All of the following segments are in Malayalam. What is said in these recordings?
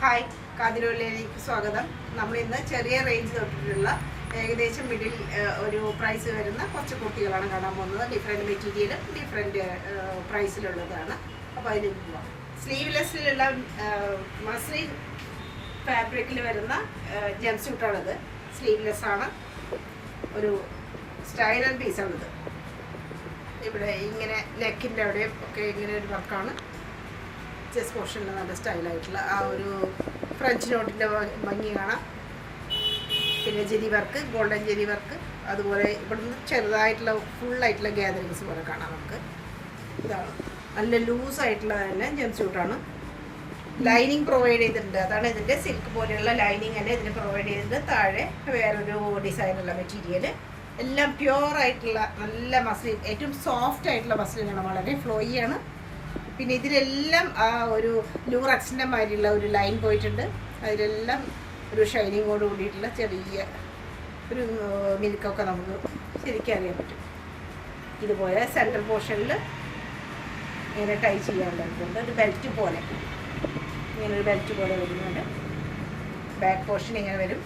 ഹായ്, കാതിരൂരിലേക്ക് സ്വാഗതം. നമ്മളിന്ന് ചെറിയ റേഞ്ച് തൊട്ടിട്ടുള്ള ഏകദേശം മിഡിൽ ഒരു പ്രൈസ് വരുന്ന കുറച്ച് കുർത്തികളാണ് കാണാൻ പോകുന്നത്. ഡിഫറെൻറ്റ് മെറ്റീരിയലും ഡിഫറെൻറ്റ് പ്രൈസിലുള്ളതാണ്. അപ്പോൾ അതിലേക്ക് പോവാം. സ്ലീവ്ലെസ്സിലുള്ള മസ്ലിൻ ഫാബ്രിക്കിൽ വരുന്ന ജംപ് സ്യൂട്ടാണിത്. സ്ലീവ്ലെസ് ആണ്, ഒരു സ്റ്റൈലൻ പീസാണിത്. ഇവിടെ ഇങ്ങനെ നെക്കിൻ്റെ അവിടെ ഒക്കെ ഇങ്ങനെ ഒരു വർക്കാണ്. ചെസ്റ്റ് പോർഷനിൽ നല്ല സ്റ്റൈലായിട്ടുള്ള ആ ഒരു ഫ്രഞ്ച് നോട്ടിൻ്റെ ഭംഗി കാണാം. പിന്നെ ജെരി വർക്ക്, ഗോൾഡൻ ജെരി വർക്ക്, അതുപോലെ ഇവിടുന്ന് ചെറുതായിട്ടുള്ള ഫുള്ളായിട്ടുള്ള ഗ്യാതറിങ്സ് പോലെ കാണാം നമുക്ക്. ഇതാണ് നല്ല ലൂസായിട്ടുള്ള തന്നെ ജംപ് സ്യൂട്ടാണ്. ലൈനിങ് പ്രൊവൈഡ് ചെയ്തിട്ടുണ്ട്. അതാണ് ഇതിൻ്റെ സിൽക്ക് പോലെയുള്ള ലൈനിങ് തന്നെ ഇതിന് പ്രൊവൈഡ് ചെയ്തിട്ടുണ്ട്. താഴെ വേറൊരു ഡിസൈനുള്ള മെറ്റീരിയൽ. എല്ലാം പ്യുവറായിട്ടുള്ള നല്ല മസ്ലിൻ, ഏറ്റവും സോഫ്റ്റ് ആയിട്ടുള്ള മസ്ലിനാണ്. വളരെ ഫ്ലോയിയാണ്. പിന്നെ ഇതിലെല്ലാം ആ ഒരു ലൂറക്സിൻ്റെ മാതിരിയുള്ള ഒരു ലൈൻ പോയിട്ടുണ്ട്. അതിലെല്ലാം ഒരു ഷൈനിങ്ങോട് കൂടിയിട്ടുള്ള ചെറിയ ഒരു മിൽക്കൊക്കെ നമുക്ക് ശരിക്കും അറിയാൻ പറ്റും. ഇതുപോലെ സെൻട്രൽ പോർഷനിൽ ഇങ്ങനെ ടൈ ചെയ്യാനുണ്ട്. ഒരു ബെൽറ്റ് പോലെ, ഇങ്ങനൊരു ബെൽറ്റ് പോലെ വരുന്നുണ്ട്. ബാക്ക് പോർഷൻ ഇങ്ങനെ വരും.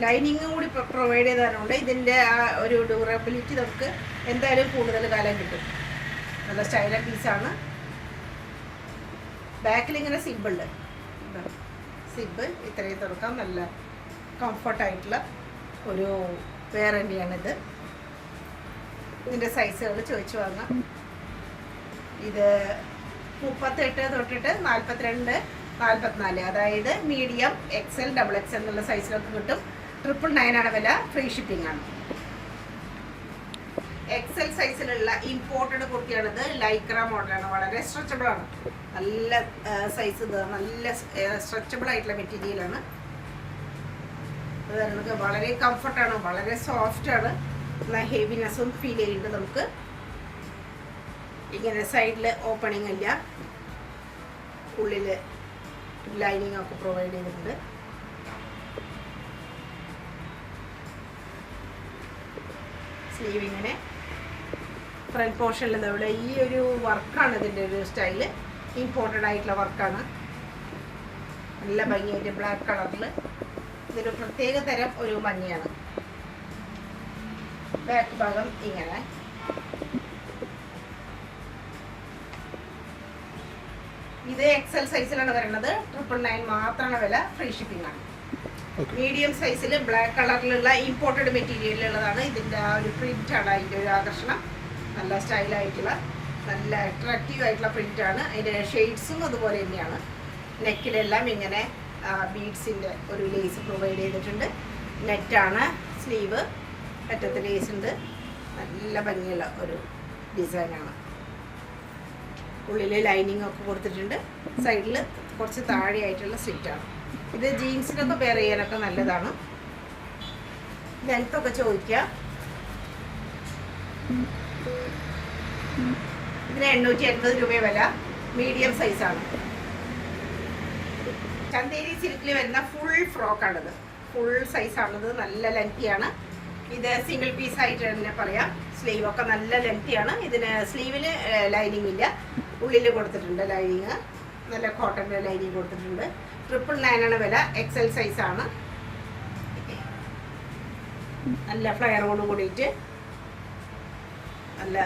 ലൈനിങ്ങും കൂടി പ്രൊവൈഡ് ചെയ്തതുകൊണ്ട് ഇതിൻ്റെ ആ ഒരു ഡ്യൂറബിലിറ്റി നമുക്ക് എന്തായാലും കൂടുതൽ കാലം കിട്ടും. നല്ല സ്റ്റൈലർ പീസാണ്. ബാക്കിൽ ഇങ്ങനെ സിബുണ്ട്. സിബ് ഇത്രയും തുറക്കാം. നല്ല കംഫർട്ടായിട്ടുള്ള ഒരു വേറെൻ്റെയാണിത്. ഇതിൻ്റെ സൈസുകൾ ചോദിച്ചു വാങ്ങാം. ഇത് 38 തൊട്ടിട്ട് 42, 44, അതായത് മീഡിയം, XL, XXL എന്നുള്ള സൈസിലൊക്കെ കിട്ടും. 999 ആണ് വില. ഫ്രീ ഷിപ്പിംഗ് ആണ്. XL സൈസിലുള്ള ഇമ്പോർട്ടഡ് കുർത്തിയാണിത്. ലൈക്ര മോഡലാണ്. വളരെ സ്ട്രെച്ചബിൾ ആണ്. നല്ല സൈസ്, ഇത് നല്ല സ്ട്രെച്ചബിൾ ആയിട്ടുള്ള മെറ്റീരിയലാണ്. അത് നമുക്ക് വളരെ കംഫർട്ടാണ്, വളരെ സോഫ്റ്റ് ആണ്. എന്നാൽ ഹെവിനെസ്സും ഫീൽ ചെയ്യുന്നുണ്ട് നമുക്ക്. ഇങ്ങനെ സൈഡിൽ ഓപ്പണിംഗ് ഇല്ല, ഉള്ളിൽ ലൈനിങ് ഒക്കെ പ്രൊവൈഡ് ചെയ്തിട്ടുണ്ട്. സ്ലീവ് ഇങ്ങനെ ഫ്രണ്ട് പോർഷനിൽ ഇവിടെ ഈ ഒരു വർക്കാണ് ഇതിൻ്റെ ഒരു സ്റ്റൈല്. ഇമ്പോർട്ടഡ് ആയിട്ടുള്ള വർക്കാണ്. നല്ല ഭംഗിയായിട്ട് ബ്ലാക്ക് കളറിൽ ഇതൊരു പ്രത്യേക തരം ഒരു മഞ്ഞയാണ്. ബാക്ക് ഭാഗം ഇങ്ങനെ. ഇത് XL സൈസിലാണ് വരുന്നത്. 999 മാത്രമാണ് വില. ഫ്രീ ഷിപ്പിംഗ് ആണ്. മീഡിയം സൈസിൽ ബ്ലാക്ക് കളറിലുള്ള ഇമ്പോർട്ടഡ് മെറ്റീരിയലുള്ളതാണ്. ഇതിൻ്റെ ആ ഒരു പ്രിൻ്റാണ് അതിൻ്റെ ഒരു ആകർഷണം. നല്ല സ്റ്റൈലായിട്ടുള്ള, നല്ല അട്രാക്റ്റീവ് ആയിട്ടുള്ള പ്രിൻ്റാണ്. അതിൻ്റെ ഷെയ്ഡ്സും അതുപോലെ തന്നെയാണ്. നെക്കിലെല്ലാം ഇങ്ങനെ ബീഡ്സിൻ്റെ ഒരു ലേസ് പ്രൊവൈഡ് ചെയ്തിട്ടുണ്ട്. നെറ്റാണ് സ്ലീവ്. അറ്റത്ത് ലേസ് ഉണ്ട്. നല്ല ഭംഗിയുള്ള ഒരു ഡിസൈനാണ്. ഉള്ളിൽ ലൈനിങ് ഒക്കെ കൊടുത്തിട്ടുണ്ട്. സൈഡിൽ കുറച്ച് താഴെയായിട്ടുള്ള സ്ലിറ്റാണ്. ഇത് ജീൻസിനൊക്കെ പെയർ ചെയ്യാനൊക്കെ നല്ലതാണ്. ലെങ്ത്തൊക്കെ ചോദിക്കുക. ഇതിന് 880 രൂപ വില. മീഡിയം സൈസാണ്. ചന്തേരി സിൽക്കിൽ വരുന്ന ഫുൾ ഫ്രോക്കാണിത്. ഫുൾ സൈസാണിത്. നല്ല ലെങ്തിയാണ്. ഇത് സിംഗിൾ പീസായിട്ട് തന്നെ പറയാം. സ്ലീവൊക്കെ നല്ല ലെങ്തിയാണ്. ഇതിന് സ്ലീവിന് ലൈനിങ് ഇല്ല, ഉള്ളിൽ കൊടുത്തിട്ടുണ്ട് ലൈനിങ്. നല്ല കോട്ടൻ്റെ ലൈനിങ് കൊടുത്തിട്ടുണ്ട്. 999 ആണ് വില. XL സൈസാണ്. നല്ല ഫ്ലയറോട് കൂടിയിട്ട് നല്ല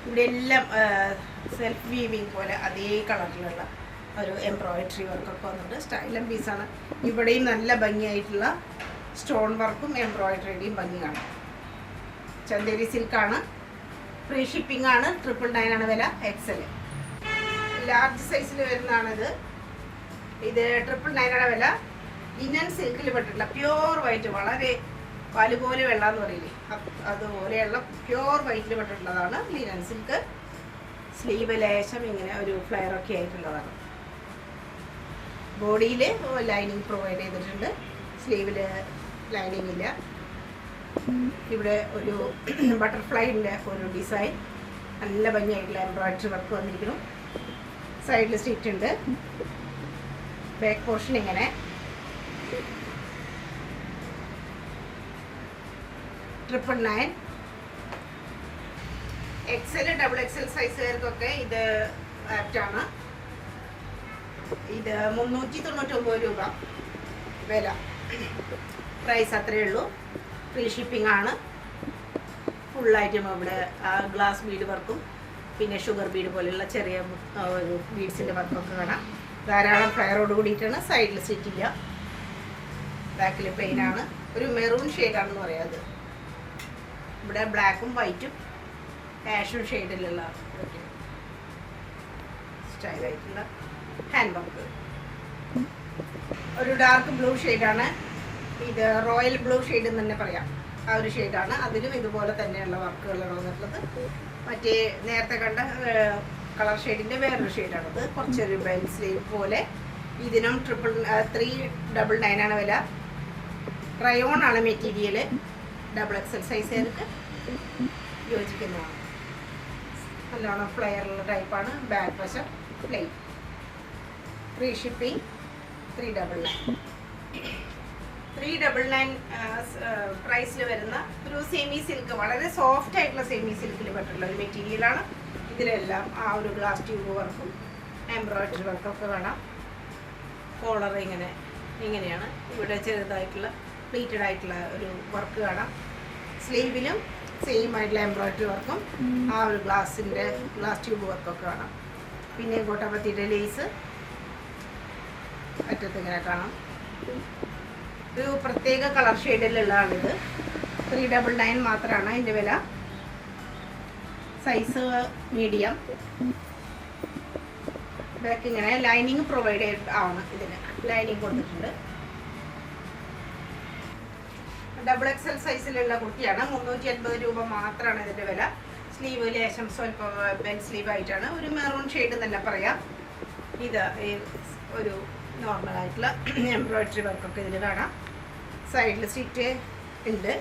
ഇവിടെ എല്ലാം സെൽഫ് വീവിങ് പോലെ അതേ കളറിലുള്ള ഒരു എംബ്രോയിഡറി വർക്കൊക്കെ വന്നിട്ട് സ്റ്റൈലൻ പീസാണ്. ഇവിടെയും നല്ല ഭംഗിയായിട്ടുള്ള സ്റ്റോൺ വർക്കും എംബ്രോയിഡറിയുടെയും ഭംഗിയാണ്. ചന്തേരി സിൽക്കാണ്. ഫ്രീ ഷിപ്പിംഗ് ആണ്. 999 ആണ് വില. XL ലാർജ് സൈസിൽ വരുന്നതാണിത്. ഇത് 999 ആണ് വില. ലിനൻ സിൽക്കിൽ പെട്ടിട്ടുള്ള പ്യുവർ വൈറ്റ്, വളരെ പാലുപോലെ വെള്ളം എന്ന് പറയില്ലേ, അതുപോലെയുള്ള പ്യുവർ വൈറ്റിൽ പെട്ടിട്ടുള്ളതാണ് ലിനൻ സിൽക്ക്. സ്ലീവ് ലേശം ഇങ്ങനെ ഒരു ഫ്ലെയറൊക്കെ ആയിട്ടുള്ളതാണ്. ബോഡിയിൽ ലൈനിങ് പ്രൊവൈഡ് ചെയ്തിട്ടുണ്ട്. സ്ലീവിൽ ലൈനിങ് ഇല്ല. ഇവിടെ ഒരു ബട്ടർഫ്ലൈൻ്റെ ഒരു ഡിസൈൻ, നല്ല ഭംഗിയായിട്ടുള്ള എംബ്രോയിഡറി വർക്ക് വന്നിരിക്കുന്നു. സൈഡിൽ സ്റ്റിച്ച് ഉണ്ട്. ബാക്ക് പോർഷൻ ഇങ്ങനെ. 999. XL, XXL സൈസുകാർക്കൊക്കെ ഇത് ആപ്റ്റാണ്. ഇത് 399 രൂപ വില. പ്രൈസ് അത്രയേ ഉള്ളൂ. ഫ്രീ ഷിപ്പിംഗ് ആണ്. ഫുള്ളായിട്ടും ഇവിടെ ഗ്ലാസ് ബീഡ് വർക്കും പിന്നെ ഷുഗർ ബീഡ് പോലെയുള്ള ചെറിയ ഒരു ബീഡ്സിൻ്റെ വർക്കൊക്കെ കാണാം. ധാരാളം ഫ്ലയറോട് കൂടിയിട്ടാണ്. സൈഡിൽ സ്റ്റിച്ചില്ല. ബാക്കിൽ പ്ലെയിൻ ആണ്. ഒരു മെറൂൺ ഷെയ്ഡാണെന്ന് പറയാത്. ഇവിടെ ബ്ലാക്കും വൈറ്റും ആഷും ഷെയ്ഡിലുള്ള സ്റ്റൈലായിട്ടുള്ള ഹാൻഡ് വർക്ക്. ഒരു ഡാർക്ക് ബ്ലൂ ഷെയ്ഡാണ്. ഇത് റോയൽ ബ്ലൂ ഷെയ്ഡ് എന്ന് തന്നെ പറയാം. ആ ഒരു ഷെയ്ഡാണ്. അതിലും ഇതുപോലെ തന്നെയുള്ള വർക്കുകളാണ് വന്നിട്ടുള്ളത്. മറ്റേ നേരത്തെ കണ്ട കളർ ഷെയ്ഡിൻ്റെ വേറൊരു ഷെയ്ഡാണത്. കുറച്ചൊരു ബെൽ സ്ലീവ് പോലെ. ഇതിനും 399 ആണ് വില. റയോൺ ആണ് മെറ്റീരിയൽ. XXL സൈസുകാർക്ക് യോജിക്കുന്നതാണ്. നല്ലോണം ഫ്ലെയറുള്ള ടൈപ്പാണ്. ബാക്ക് വശം പ്ലെയിൻ. ഫ്രീ ഷിപ്പിംഗ് 399 പ്രൈസിൽ വരുന്ന ഒരു സെമി സിൽക്ക്, വളരെ സോഫ്റ്റ് ആയിട്ടുള്ള സെമി സിൽക്കിൽ പെട്ടുള്ള ഒരു മെറ്റീരിയലാണ്. ഇതിലെല്ലാം ആ ഒരു ഗ്ലാസ് ട്യൂബ് വർക്കും എംബ്രോയിഡറി വർക്കൊക്കെ കാണാം. കോളർ ഇങ്ങനെയാണ്. ഇവിടെ ചെറുതായിട്ടുള്ള പ്ലീറ്റഡ് ആയിട്ടുള്ള ഒരു വർക്ക് കാണാം. സ്ലീവിലും സെയിം ആയിട്ടുള്ള എംബ്രോയിഡറി വർക്കും ആ ഒരു ഗ്ലാസ് ട്യൂബ് വർക്കൊക്കെ കാണാം. പിന്നെ കോട്ടപ്പത്തിയുടെ ലേസ് അറ്റത്ത് ഇങ്ങനെ കാണാം. ഒരു പ്രത്യേക കളർ ഷെയ്ഡിലുള്ളതാണിത്. 399 മാത്രമാണ് അതിൻ്റെ വില. Size medium. ബാക്ക് ഇങ്ങനെ ലൈനിങ് പ്രൊവൈഡ് ആണ്. ഇതിന് ലൈനിങ് കൊടുത്തിട്ടുണ്ട്. XXL സൈസിലുള്ള കുർത്തിയാണ്. 380 രൂപ മാത്രമാണ് ഇതിൻ്റെ വില. സ്ലീവ് ലേശം സ്വല്പം ബെൽ സ്ലീവ് ആയിട്ടാണ്. ഒരു മെറൂൺ ഷെയ്ഡ് തന്നെ പറയാം. ഇത് ഒരു നോർമലായിട്ടുള്ള എംബ്രോയിഡറി വർക്കൊക്കെ ഇതിൽ കാണാം. സൈഡിൽ സ്റ്റിച്ച് ഉണ്ട്.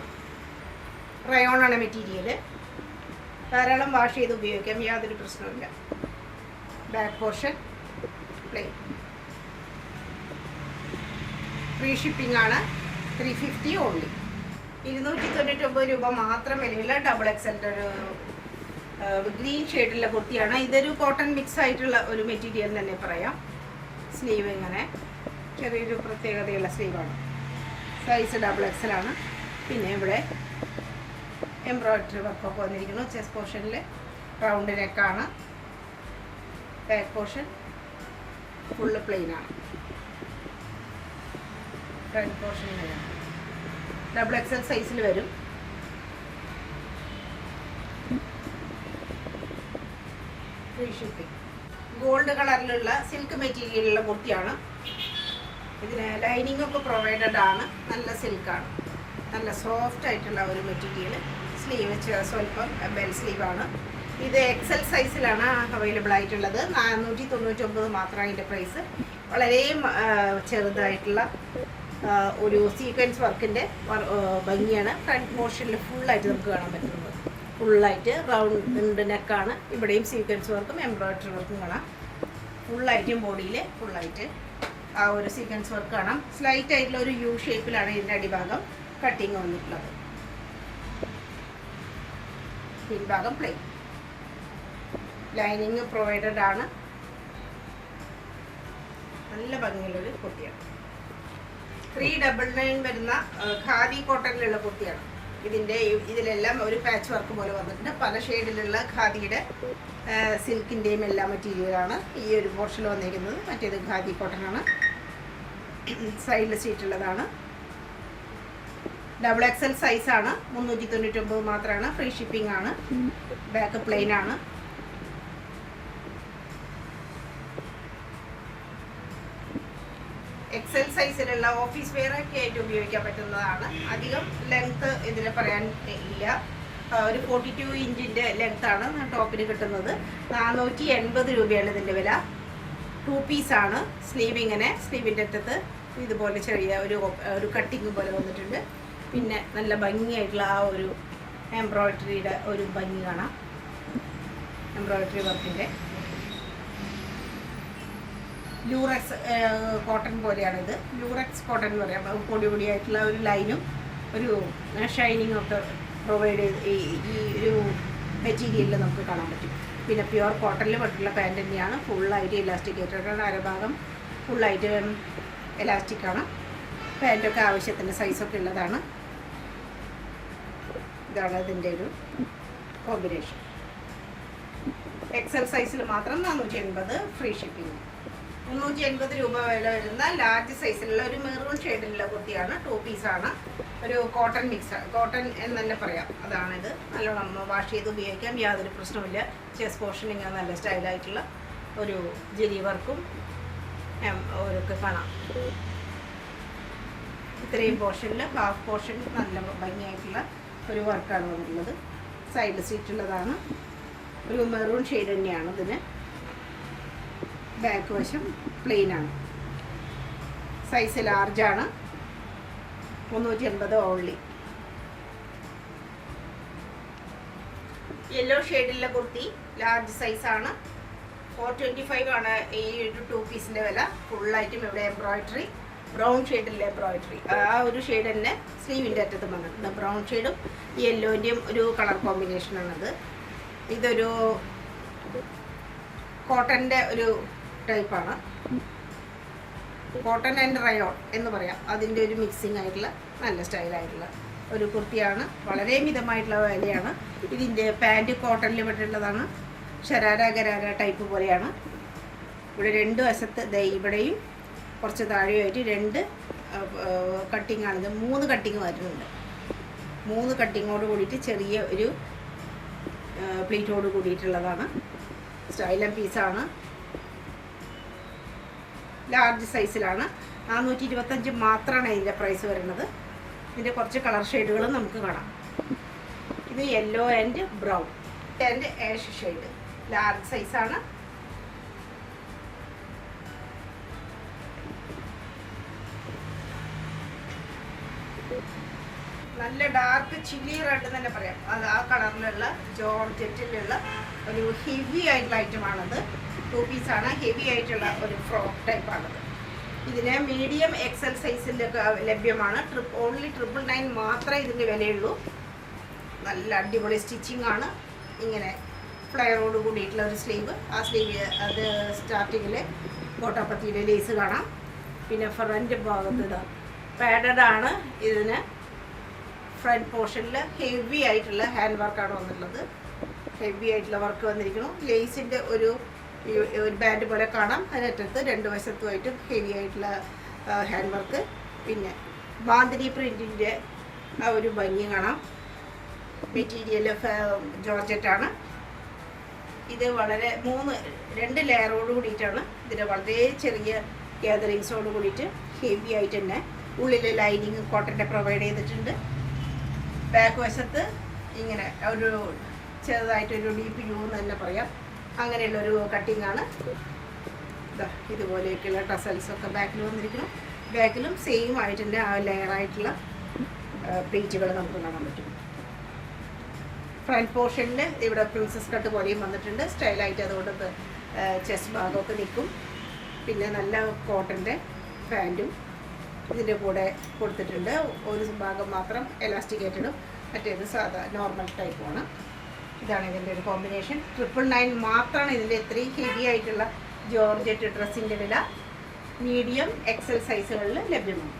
റയോണാണ് മെറ്റീരിയൽ. ധാരാളം വാഷ് ചെയ്ത് ഉപയോഗിക്കാം. യാതൊരു പ്രശ്നവുമില്ല. Back portion plain. Free shipping ആണ്. 350 ഓൺലി. 299 രൂപ മാത്രം വിലയുള്ള XXL ഒരു ഗ്രീൻ ഷെയ്ഡിലുള്ള കുർത്തിയാണ്. ഇതൊരു കോട്ടൺ മിക്സ് ആയിട്ടുള്ള ഒരു മെറ്റീരിയൽ തന്നെ പറയാം. സ്ലീവ് ഇങ്ങനെ ചെറിയൊരു പ്രത്യേകതയുള്ള സ്ലീവാണ്. സൈസ് XXL ആണ്. പിന്നെ ഇവിടെ എംബ്രോയിഡറി വർക്കൊക്കെ വന്നിരിക്കുന്നു. ചെസ്റ്റ് പോർഷനിൽ റൗണ്ട് നെക്കാണ്. ബാക്ക് പോർഷൻ ഫുള്ള് പ്ലെയിൻ ആണ്. ഫ്രണ്ട് പോർഷൻ ഇങ്ങനെയാണ്. XXL സൈസിൽ വരും. Free shipping. ഗോൾഡ് കളറിലുള്ള സിൽക്ക് മെറ്റീരിയലുള്ള കുർത്തിയാണ്. ഇതിന് ലൈനിങ് ഒക്കെ പ്രൊവൈഡഡ് ആണ്. നല്ല സിൽക്കാണ്. നല്ല സോഫ്റ്റ് ആയിട്ടുള്ള ഒരു മെറ്റീരിയൽ. സ്ലീവ് സ്വല്പം ബെൽ സ്ലീവാണ്. ഇത് XL സൈസിലാണ് അവൈലബിൾ ആയിട്ടുള്ളത്. 499 മാത്രമാണ് ഇതിൻ്റെ പ്രൈസ്. വളരെ ചെറുതായിട്ടുള്ള ഒരു സീക്വൻസ് വർക്കിൻ്റെ ഭംഗിയാണ്. ഫ്രണ്ട് പോർഷനിൽ ഫുള്ളായിട്ട് നമുക്ക് കാണാൻ പറ്റുന്നത്. ഫുള്ളായിട്ട് റൗണ്ട് നെക്കാണ്. ഇവിടെയും സീക്വൻസ് വർക്കും എംബ്രോയിഡറി വർക്കും കാണാം. ഫുള്ളായിട്ടും ബോഡിയിൽ ഫുള്ളായിട്ട് ആ ഒരു സീക്വൻസ് വർക്ക് കാണാം. സ്ലൈറ്റ് ആയിട്ടുള്ള ഒരു യു ഷേപ്പിലാണ് ഇതിൻ്റെ അടിഭാഗം കട്ടിങ് വന്നിട്ടുള്ളത്. പിൻഭാഗം പ്ലെയിൻ. ലൈനിങ് പ്രൊവൈഡഡ് ആണ്. നല്ല ഭംഗിയുള്ളൊരു കുർത്തിയാണ്. 399 വരുന്ന ഖാദി കോട്ടണിലുള്ള കുർത്തിയാണ്. ഇതിലെല്ലാം ഒരു പാച്ച് വർക്ക് പോലെ വന്നിട്ടുണ്ട്. പല ഷെയ്ഡിലുള്ള ഖാദിയുടെ സിൽക്കിൻ്റെയും എല്ലാ മെറ്റീരിയലാണ് ഈ ഒരു പോർഷനിൽ വന്നിരിക്കുന്നത്. മറ്റേത് ഖാദി കോട്ടനാണ്. സൈഡിൽ സീറ്റുള്ളതാണ്. XXL സൈസാണ്. 399 മാത്രമാണ്. ഫ്രീ ഷിപ്പിംഗ് ആണ്. ബാക്ക് പ്ലെയിൻ ആണ്. XL സൈസിലുള്ള ഓഫീസ് വെയർ ഒക്കെ ആയിട്ട് ഉപയോഗിക്കാൻ പറ്റുന്നതാണ്. അധികം ലെങ്ത്ത് ഇതിൽ പറയാൻ ഇല്ല. ഒരു 42 ഇഞ്ചിൻ്റെ ലെങ്ത്താണ് ടോപ്പിന് കിട്ടുന്നത്. 480 രൂപയാണ് ഇതിൻ്റെ വില. 2 പീസാണ്. സ്ലീവിങ്ങനെ സ്ലീവിൻ്റെ അറ്റത്ത് ഇതുപോലെ ചെറിയ ഒരു കട്ടിങ് പോലെ വന്നിട്ടുണ്ട്. പിന്നെ നല്ല ഭംഗിയായിട്ടുള്ള ആ ഒരു എംബ്രോയിഡറിയുടെ ഒരു ഭംഗി കാണാം. എംബ്രോയിഡറി വർക്കിൻ്റെ ലൂറക്സ് കോട്ടൺ പോലെയാണിത്. ലൂറക്സ് കോട്ടൺ എന്ന് പറയാം. പൊടി പൊടിയായിട്ടുള്ള ഒരു ലൈനും ഒരു ഷൈനിങ്ങും ഒക്കെ പ്രൊവൈഡ് ചെയ്ത് ഈ ഒരു മെറ്റീരിയലിൽ നമുക്ക് കാണാൻ പറ്റും. പിന്നെ പ്യുവർ കോട്ടണിൽ പറ്റുള്ള പാൻറ് തന്നെയാണ്. ഫുള്ളായിട്ട് ഇലാസ്റ്റിക്കേറ്റഡ്, അരഭാഗം ഫുള്ളായിട്ട് എലാസ്റ്റിക്കാണ്. പാൻറ്റൊക്കെ ആവശ്യത്തിന് സൈസൊക്കെ ഉള്ളതാണ്. ഇതാണ് ഇതിൻ്റെ ഒരു കോമ്പിനേഷൻ. എക്സൽ സൈസിൽ മാത്രം 480 ഫ്രീ ഷിപ്പിംഗ്. 380 രൂപ വില വരുന്ന ലാർജ് സൈസിലുള്ള ഒരു മെറൂൺ ഷെയ്ഡിലുള്ള കുർത്തിയാണ്. 2 പീസാണ്. ഒരു കോട്ടൺ മിക്സ്, കോട്ടൺ എന്ന് തന്നെ പറയാം. അതാണിത്. നല്ലോണം വാഷ് ചെയ്ത് ഉപയോഗിക്കാം, യാതൊരു പ്രശ്നമില്ല. ചെസ്റ്റ് പോർഷനിങ് നല്ല സ്റ്റൈലായിട്ടുള്ള ഒരു ജെരി വർക്കും ഒക്കെ കാണാം. ഇത്രയും പോർഷനിൽ ഹാഫ് പോർഷൻ നല്ല ഭംഗിയായിട്ടുള്ള ഒരു വർക്കാണ് വന്നിട്ടുള്ളത്. സൈഡ് സീറ്റുള്ളതാണ്. ഒരു മെറൂൺ ഷെയ്ഡ് തന്നെയാണ് ഇതിന്. ബാക്ക് വശം പ്ലെയിനാണ്. സൈസ് ലാർജാണ്. 380 ഓൺലി. യെല്ലോ ഷെയ്ഡിലുള്ള കുർത്തി ലാർജ് സൈസാണ്. 425 ആണ് ഈ 2 പീസിൻ്റെ വില. ഫുള്ളായിട്ടും ഇവിടെ എംബ്രോയിഡറി, ബ്രൗൺ ഷെയ്ഡിലെ എംബ്രോയിഡറി. ആ ഒരു ഷെയ്ഡ് തന്നെ സ്ലീവിൻ്റെ അറ്റത്ത് വന്നിട്ടുണ്ട്. ബ്രൗൺ ഷെയ്ഡും യെല്ലോൻ്റെയും ഒരു കളർ കോമ്പിനേഷനാണത്. ഇതൊരു കോട്ടൻ്റെ ഒരു ടൈപ്പാണ്. കോട്ടൺ ആൻഡ് റയോൺ എന്ന് പറയാം. അതിൻ്റെ ഒരു മിക്സിംഗ് ആയിട്ടുള്ള നല്ല സ്റ്റൈലായിട്ടുള്ള ഒരു കുർത്തിയാണ്. വളരെ മിതമായിട്ടുള്ള വിലയാണ്. ഇതിൻ്റെ പാൻറ്റ് കോട്ടണിൽ പെട്ടിട്ടുള്ളതാണ്. ഷരാര ഗരാര ടൈപ്പ് പോലെയാണ്. ഇവിടെ 2 വശത്ത് ഇവിടെയും കുറച്ച് താഴെയായിട്ട് 2 കട്ടിങ്ങാണിത്. 3 കട്ടിങ് വരുന്നുണ്ട്. 3 കട്ടിങ്ങോട് കൂടിയിട്ട് ചെറിയ ഒരു പ്ലീറ്റോട് കൂടിയിട്ടുള്ളതാണ്. സ്റ്റൈലൻ പീസാണ്. ലാർജ് സൈസിലാണ്. 425 മാത്രമാണ് ഇതിൻ്റെ പ്രൈസ് വരുന്നത്. ഇതിൻ്റെ കുറച്ച് കളർ ഷെയ്ഡുകളും നമുക്ക് കാണാം. ഇത് yellow and brown and ash shade. Large സൈസാണ്. നല്ല ഡാർക്ക് ചില്ലി റെഡ് തന്നെ പറയാം. അത് ആ കളറിലുള്ള ജോർജറ്റിലുള്ള ഒരു ഹെവി ആയിട്ടുള്ള ഐറ്റമാണത്. 2 പീസാണ്. ഹെവി ആയിട്ടുള്ള ഒരു ഫ്രോക്ക് ടൈപ്പാണത്. ഇതിന് മീഡിയം എക്സൽ സൈസിലൊക്കെ ലഭ്യമാണ്. ഓൺലി 999 മാത്രമേ ഇതിൻ്റെ വിലയുള്ളൂ. നല്ല അടിപൊളി സ്റ്റിച്ചിങ് ആണ്. ഇങ്ങനെ ഫ്ലയറോട് കൂടിയിട്ടുള്ള ഒരു സ്ലീവ്. ആ സ്ലീവ് അത് സ്റ്റാർട്ടിങ്ങിൽ കോട്ടാപ്പത്തിയുടെ ലേസ് കാണാം. പിന്നെ ഫ്രണ്ട് ഭാഗത്ത് ഇതാ പാഡഡ് ആണ്. ഇതിന് ഫ്രണ്ട് പോർഷനിൽ ഹെവി ആയിട്ടുള്ള ഹാൻഡ് വർക്കാണ് വന്നിട്ടുള്ളത്. ഹെവി ആയിട്ടുള്ള വർക്ക് വന്നിരിക്കുന്നു. ലേസിൻ്റെ ഒരു ബാൻഡ് പോലെ കാണാം. അതിനറ്റത്ത് 2 വശത്തുമായിട്ടും ഹെവി ആയിട്ടുള്ള ഹാൻഡ് വർക്ക്. പിന്നെ ബാന്തിനി പ്രിൻറ്റിൻ്റെ ആ ഒരു ഭംഗി കാണാം. മെറ്റീരിയൽ ജോർജറ്റാണ്. ഇത് വളരെ 2 ലെയറോട് കൂടിയിട്ടാണ്. ഇതിൻ്റെ വളരെ ചെറിയ ഗ്യാതറിങ്സോട് കൂടിയിട്ട് ഹെവി ആയിട്ട് തന്നെ ഉള്ളിൽ ലൈനിങ് കോട്ടൻ്റെ പ്രൊവൈഡ് ചെയ്തിട്ടുണ്ട്. ബാക്ക് വശത്ത് ഇങ്ങനെ ഒരു ചെറുതായിട്ടൊരു ഡീപ്പ് യു എന്ന് തന്നെ പറയാം. അങ്ങനെയുള്ളൊരു കട്ടിങ്ങാണ്. ഇതുപോലെയൊക്കെയുള്ള ടസൽസൊക്കെ ബാക്കിൽ വന്നിരിക്കണം. ബാക്കിലും സെയിം ആയിട്ടുണ്ട്. ആ ലെയറായിട്ടുള്ള പ്ലീറ്റുകൾ നമുക്ക് കാണാൻ പറ്റും. ഫ്രണ്ട് പോർഷനിൽ ഇവിടെ പ്രിൻസസ് കട്ട് പോലെയും വന്നിട്ടുണ്ട്. സ്റ്റൈലായിട്ട് അതുകൊണ്ട് ചെസ്റ്റ് ഭാഗമൊക്കെ നിൽക്കും. പിന്നെ നല്ല കോട്ടൻ്റെ പാൻറ്റും ഇതിൻ്റെ കൂടെ കൊടുത്തിട്ടുണ്ട്. ഒരു ഭാഗം മാത്രം എലാസ്റ്റിക്കേറ്റഡും മറ്റേത് സാധാ നോർമൽ ടൈപ്പുമാണ്. ഇതാണ് ഇതിൻ്റെ ഒരു കോമ്പിനേഷൻ. 999 മാത്രമാണ് ഇതിൻ്റെ ഇത്രയും ഹെവി ആയിട്ടുള്ള ജോർജറ്റ് ഡ്രസ്സിൻ്റെ വില. മീഡിയം എക്സൽ സൈസുകളിൽ ലഭ്യമാണ്.